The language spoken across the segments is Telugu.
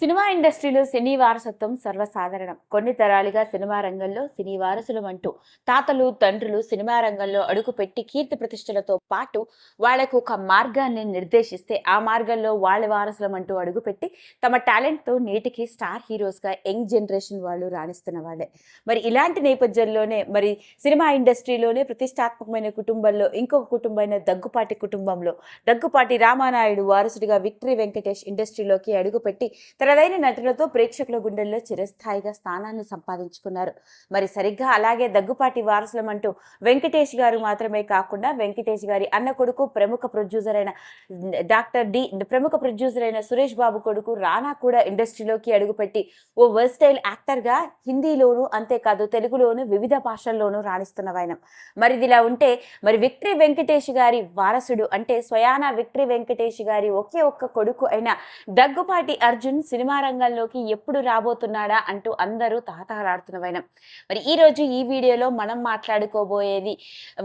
సినిమా ఇండస్ట్రీలో సినీ వారసత్వం సర్వసాధారణం. కొన్ని తరాలుగా సినిమా రంగంలో సినీ వారసులం అంటూ తాతలు, తండ్రులు సినిమా రంగంలో అడుగుపెట్టి కీర్తి ప్రతిష్టలతో పాటు వాళ్లకు ఒక మార్గాన్ని నిర్దేశిస్తే ఆ మార్గంలో వాళ్ళ వారసులం అంటూ అడుగుపెట్టి తమ టాలెంట్తో నేటికి స్టార్ హీరోస్గా యంగ్ జనరేషన్ వాళ్ళు రాణిస్తున్న వాళ్ళే. మరి ఇలాంటి నేపథ్యంలోనే మరి సినిమా ఇండస్ట్రీలోనే ప్రతిష్టాత్మకమైన కుటుంబంలో ఇంకొక కుటుంబమైన దగ్గుపాటి కుటుంబంలో దగ్గుపాటి రామానాయుడు వారసుడిగా విక్టరీ వెంకటేష్ ఇండస్ట్రీలోకి అడుగుపెట్టి తనదైన నటులతో ప్రేక్షకుల గుండెల్లో చిరస్థాయిగా స్థానాన్ని సంపాదించుకున్నారు. మరి సరిగ్గా అలాగే దగ్గుపాటి వారసులం అంటూ వెంకటేష్ గారు మాత్రమే కాకుండా వెంకటేష్ గారి అన్న కొడుకు ప్రముఖ ప్రొడ్యూసర్ అయిన సురేష్ బాబు కొడుకు రానా కూడా ఇండస్ట్రీలోకి అడుగుపెట్టి ఓ వర్స్టైల్ యాక్టర్గా హిందీలోను అంతేకాదు తెలుగులోను వివిధ భాషల్లోనూ రాణిస్తున్న వైనం. మరి ఇదిలా ఉంటే మరి విక్టరీ వెంకటేష్ గారి వారసుడు అంటే స్వయాన విక్టరీ వెంకటేష్ గారి ఒకే ఒక్క కొడుకు అయిన దగ్గుపాటి అర్జున్ సినిమా రంగంలోకి ఎప్పుడు రాబోతున్నాడా అంటూ అందరూ తహతహలాడుతున్న వైనం. మరి ఈ రోజు ఈ వీడియోలో మనం మాట్లాడుకోబోయేది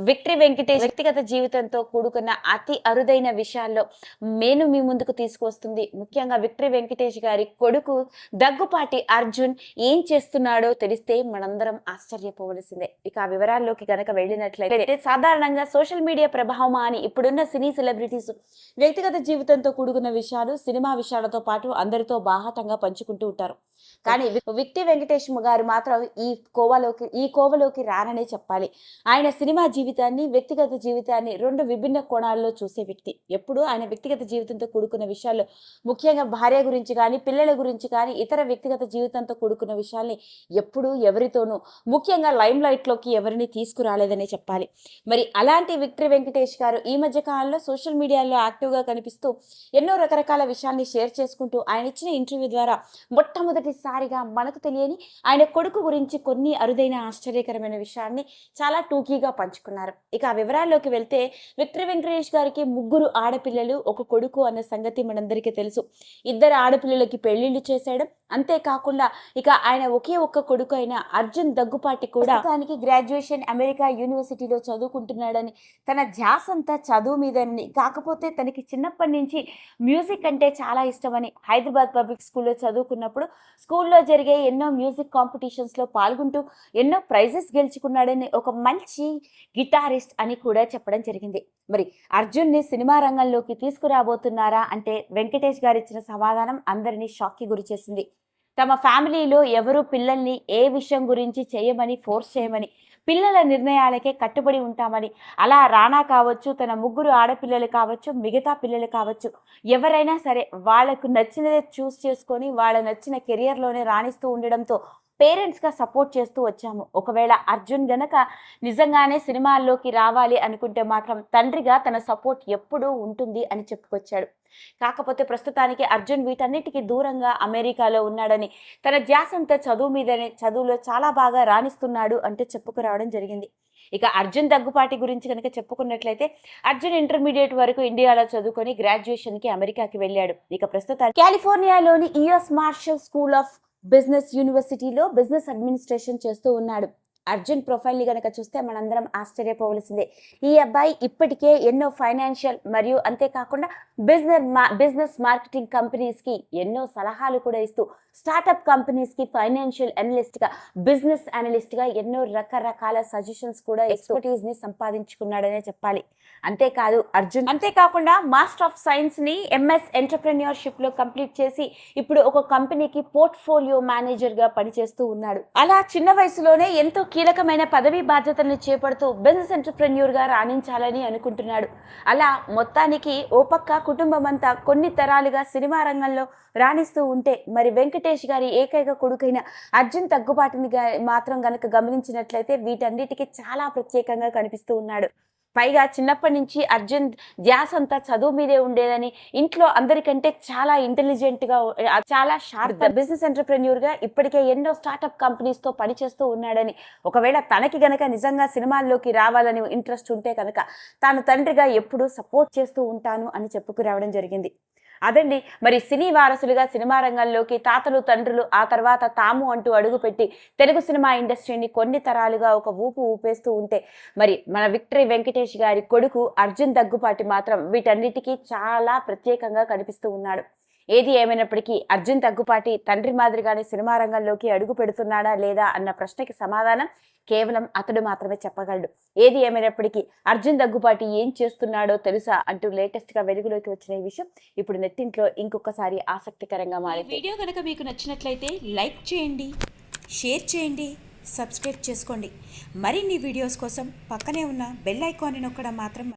విక్టరీ వెంకటేష్ వ్యక్తిగత జీవితంతో కూడుకున్న అతి అరుదైన విషయాల్లో నేను మీ ముందుకు తీసుకొస్తుంది. ముఖ్యంగా విక్టరీ వెంకటేష్ గారి కొడుకు దగ్గుపాటి అర్జున్ ఏం చేస్తున్నాడో తెలిస్తే మనందరం ఆశ్చర్యపోవలసిందే. ఇక ఆ వివరాల్లోకి గనక వెళ్ళినట్లయితే సాధారణంగా సోషల్ మీడియా ప్రభావమా అని ఇప్పుడున్న సినీ సెలబ్రిటీస్ వ్యక్తిగత జీవితంతో కూడుకున్న విషయాలు సినిమా విషయాలతో పాటు అందరితో బాహాటంగా పంచుకుంటూ ఉంటారు. కానీ విక్టరీ వెంకటేష్ గారు మాత్రం ఈ కోవలోకి రాననే చెప్పాలి. ఆయన సినిమా జీవితాన్ని వ్యక్తిగత జీవితాన్ని రెండు విభిన్న కోణాల్లో చూసే వ్యక్తి. ఎప్పుడు ఆయన వ్యక్తిగత జీవితంతో కూడుకున్న విషయాల్లో ముఖ్యంగా భార్య గురించి కానీ పిల్లల గురించి కానీ ఇతర వ్యక్తిగత జీవితంతో కూడుకున్న విషయాల్ని ఎప్పుడూ ఎవరితోనూ ముఖ్యంగా లైమ్ లైట్లోకి ఎవరిని తీసుకురాలేదనే చెప్పాలి. మరి అలాంటి విక్టరీ వెంకటేష్ గారు ఈ మధ్య కాలంలో సోషల్ మీడియాలో యాక్టివ్గా కనిపిస్తూ ఎన్నో రకరకాల విషయాల్ని షేర్ చేసుకుంటూ ఆయన ఇచ్చిన ఇంటర్వ్యూ ద్వారా మొట్టమొదటిసారిగా మనకు తెలియని ఆయన కొడుకు గురించి కొన్ని అరుదైన ఆశ్చర్యకరమైన విషయాన్ని చాలా టూకీగా పంచుకున్నారు. ఇక ఆ వివరాల్లోకి వెళ్తే విక్టరీ వెంకటేష్ గారికి ముగ్గురు ఆడపిల్లలు ఒక కొడుకు అన్న సంగతి మనందరికీ తెలుసు. ఇద్దరు ఆడపిల్లలకి పెళ్లిళ్ళు చేసేయడం అంతేకాకుండా ఇక ఆయన ఒకే ఒక్క కొడుకు అయిన అర్జున్ దగ్గుపాటి కూడా దానికి గ్రాడ్యుయేషన్ అమెరికా యూనివర్సిటీలో చదువుకుంటున్నాడని తన ధ్యాస అంతా చదువు మీదని కాకపోతే తనకి చిన్నప్పటి నుంచి మ్యూజిక్ అంటే చాలా ఇష్టమని హైదరాబాద్ పబ్లిక్ స్కూల్లో చదువుకున్నప్పుడు స్కూల్లో జరిగే ఎన్నో మ్యూజిక్ కాంపిటీషన్స్లో పాల్గొంటూ ఎన్నో ప్రైజెస్ గెలుచుకున్నాడని ఒక మంచి గిటారిస్ట్ అని కూడా చెప్పడం జరిగింది. మరి అర్జున్ని సినిమా రంగంలోకి తీసుకురాబోతున్నారా అంటే వెంకటేష్ గారు ఇచ్చిన సమాధానం అందరినీ షాక్కి గురి చేసింది. తమ ఫ్యామిలీలో ఎవరు పిల్లల్ని ఏ విషయం గురించి చేయమని ఫోర్స్ చేయమని పిల్లల నిర్ణయాలకే కట్టుబడి ఉంటామని, అలా రానా కావచ్చు, తన ముగ్గురు ఆడపిల్లలు కావచ్చు, మిగతా పిల్లలు కావచ్చు, ఎవరైనా సరే వాళ్ళకు నచ్చినదే చూస్ చేసుకొని వాళ్ళ నచ్చిన కెరియర్లోనే రాణిస్తూ ఉండడంతో పేరెంట్స్గా సపోర్ట్ చేస్తూ వచ్చాము. ఒకవేళ అర్జున్ గనక నిజంగానే సినిమాల్లోకి రావాలి అనుకుంటే మాత్రం తండ్రిగా తన సపోర్ట్ ఎప్పుడూ ఉంటుంది అని చెప్పుకొచ్చాడు. కాకపోతే ప్రస్తుతానికి అర్జున్ వీటన్నిటికీ దూరంగా అమెరికాలో ఉన్నాడని, తన ధ్యాసంతా చదువు మీదనే, చదువులో చాలా బాగా రాణిస్తున్నాడు అంటే చెప్పుకురావడం జరిగింది. ఇక అర్జున్ దగ్గుపాటి గురించి కనుక చెప్పుకున్నట్లయితే అర్జున్ ఇంటర్మీడియట్ వరకు ఇండియాలో చదువుకొని గ్రాడ్యుయేషన్కి అమెరికాకి వెళ్ళాడు. ఇక ప్రస్తుతానికి కాలిఫోర్నియాలోని US Marshall school of business యూనివర్సిటీలో బిజినెస్ అడ్మినిస్ట్రేషన్ చేస్తూ ఉన్నాడు. అర్జున్ ప్రొఫైల్ని కనుక చూస్తే మనందరం ఆశ్చర్యపోవలసిందే. ఈ అబ్బాయి ఇప్పటికే ఎన్నో ఫైనాన్షియల్ మరియు అంతేకాకుండా బిజినెస్ మార్కెటింగ్ కంపెనీస్కి ఎన్నో సలహాలు కూడా ఇస్తూ స్టార్టప్ కంపెనీస్కి ఫైనాన్షియల్ అనలిస్ట్గా బిజినెస్ అనలిస్ట్గా ఎన్నో రకరకాల సజెషన్స్ కూడా ఎక్స్పర్టీస్ని సంపాదించుకున్నాడనే చెప్పాలి. అంతేకాదు అర్జున్ అంతేకాకుండా మాస్టర్ ఆఫ్ సైన్స్ని ఎంఎస్ ఎంటర్ప్రెన్యూర్షిప్లో కంప్లీట్ చేసి ఇప్పుడు ఒక కంపెనీకి పోర్ట్ఫోలియో మేనేజర్గా పనిచేస్తూ ఉన్నాడు. అలా చిన్న వయసులోనే ఎంతో కీలకమైన పదవి బాధ్యతలను చేపడుతూ బిజినెస్ ఎంటర్ప్రెన్యూర్గా రాణించాలని అనుకుంటున్నాడు. అలా మొత్తానికి ఓ పక్క కుటుంబం అంతా కొన్ని తరాలుగా సినిమా రంగంలో రాణిస్తూ ఉంటే మరి వెంకటేష్ గారి ఏకైక కొడుకైన అర్జున్ దగ్గుబాటిని మాత్రం గనక గమనించినట్లయితే వీటన్నిటికీ చాలా ప్రత్యేకంగా కనిపిస్తూ ఉన్నాడు. పైగా చిన్నప్పటి నుంచి అర్జున్ ధ్యాస అంతా చదువు మీదే ఉండేదని, ఇంట్లో అందరికంటే చాలా ఇంటెలిజెంట్గా, చాలా షార్ప్ బిజినెస్ ఎంటర్ప్రెన్యూర్గా ఇప్పటికే ఎన్నో స్టార్టప్ కంపెనీస్తో పనిచేస్తూ ఉన్నాడని, ఒకవేళ తనకి గనక నిజంగా సినిమాల్లోకి రావాలని ఇంట్రెస్ట్ ఉంటే కనుక తాను తండ్రిగా ఎప్పుడూ సపోర్ట్ చేస్తూ ఉంటాను అని చెప్పుకురావడం జరిగింది. అదండి మరి సినీ వారసులుగా సినిమా రంగంలోకి తాతలు తండ్రులు ఆ తర్వాత తాము అంటూ అడుగుపెట్టి తెలుగు సినిమా ఇండస్ట్రీని కొన్ని తరాలుగా ఒక ఊపేస్తూ ఉంటే మరి మన విక్టరీ వెంకటేష్ గారి కొడుకు అర్జున్ దగ్గుపాటి మాత్రం వీటన్నిటికీ చాలా ప్రత్యేకంగా కనిపిస్తూ ఉన్నాడు. ఏది ఏమైనప్పటికీ అర్జున్ దగ్గుపాటి తండ్రి మాదిరిగానే సినిమా రంగంలోకి అడుగు పెడుతున్నాడా లేదా అన్న ప్రశ్నకి సమాధానం కేవలం అతడు మాత్రమే చెప్పగలడు. ఏది ఏమైనప్పటికీ అర్జున్ దగ్గుపాటి ఏం చేస్తున్నాడో తెలుసా అంటూ లేటెస్ట్ గా వెలుగులోకి వచ్చిన ఈ విషయం ఇప్పుడు నెట్టింట్లో ఇంకొకసారి ఆసక్తికరంగా మారింది. వీడియో కనుక మీకు నచ్చినట్లయితే లైక్ చేయండి, షేర్ చేయండి, సబ్స్క్రైబ్ చేసుకోండి. మరిన్ని వీడియోస్ కోసం పక్కనే ఉన్న బెల్ ఐకాన్ని నొక్కడం మాత్రం